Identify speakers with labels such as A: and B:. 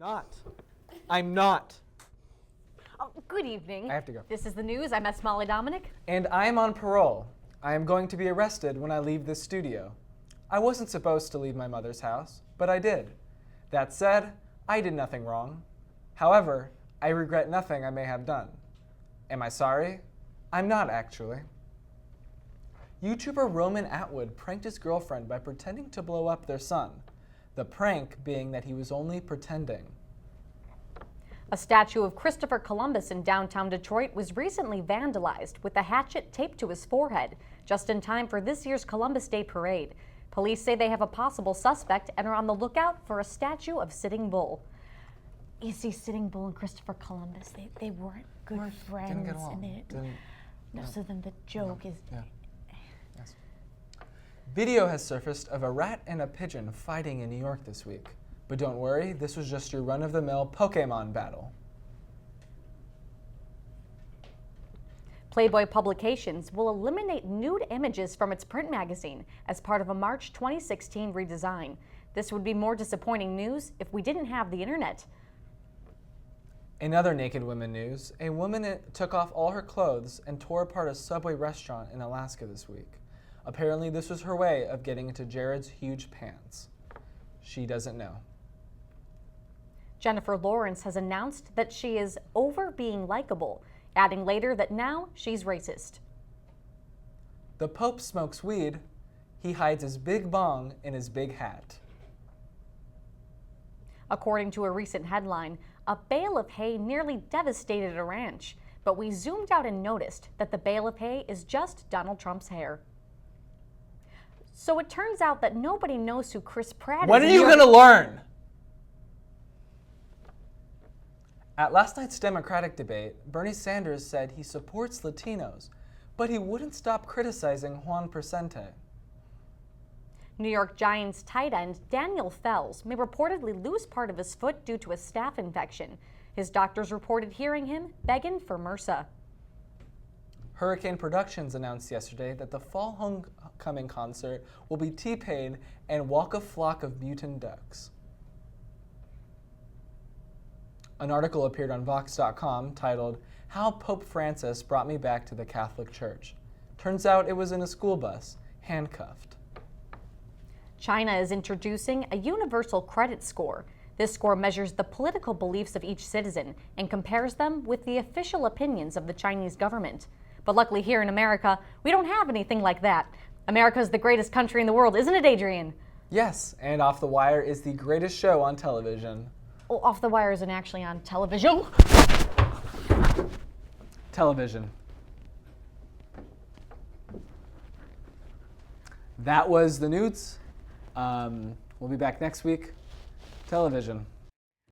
A: Not. I'm not.
B: Oh, good evening.
A: I have to go.
B: This is the news. I'm S. Molly Dominic.
A: And I'm on parole. I am going to be arrested when I leave this studio. I wasn't supposed to leave my mother's house, but I did. That said, I did nothing wrong. However, I regret nothing I may have done. Am I sorry? I'm not, actually. YouTuber Roman Atwood pranked his girlfriend by pretending to blow up their son. The prank being that he was only pretending.
B: A statue of Christopher Columbus in downtown Detroit was recently vandalized with a hatchet taped to his forehead, just in time for this year's Columbus Day parade. Police say they have a possible suspect and are on the lookout for a statue of Sitting Bull. You see, Sitting Bull and Christopher Columbus, they weren't good friends.
A: Didn't get along.
B: So then the joke is...
A: Yeah. Yes. Video has surfaced of a rat and a pigeon fighting in New York this week. But don't worry, this was just your run-of-the-mill Pokemon battle.
B: Playboy Publications will eliminate nude images from its print magazine as part of a March 2016 redesign. This would be more disappointing news if we didn't have the internet.
A: In other naked women news, a woman took off all her clothes and tore apart a Subway restaurant in Alaska this week. Apparently, this was her way of getting into Jared's huge pants. She doesn't know.
B: Jennifer Lawrence has announced that she is over being likable, adding later that now she's racist.
A: The Pope smokes weed. He hides his big bong in his big hat.
B: According to a recent headline, a bale of hay nearly devastated a ranch, but we zoomed out and noticed that the bale of hay is just Donald Trump's hair. So it turns out that nobody knows who Chris Pratt is.
A: When are you going to learn? At last night's Democratic debate, Bernie Sanders said he supports Latinos, but he wouldn't stop criticizing Juan Presente.
B: New York Giants tight end Daniel Fells may reportedly lose part of his foot due to a staph infection. His doctors reported hearing him begging for MRSA.
A: Hurricane Productions announced yesterday that the fall homecoming concert will be T-Pain and Walk a Flock of Mutant Ducks. An article appeared on Vox.com titled, "How Pope Francis Brought Me Back to the Catholic Church." Turns out it was in a school bus, handcuffed.
B: China is introducing a universal credit score. This score measures the political beliefs of each citizen and compares them with the official opinions of the Chinese government. But luckily here in America, we don't have anything like that. America is the greatest country in the world, isn't it, Adrian?
A: Yes, and Off the Wire is the greatest show on television.
B: Well, Off the Wire isn't actually on television.
A: Television. That was the news. We'll be back next week. Television.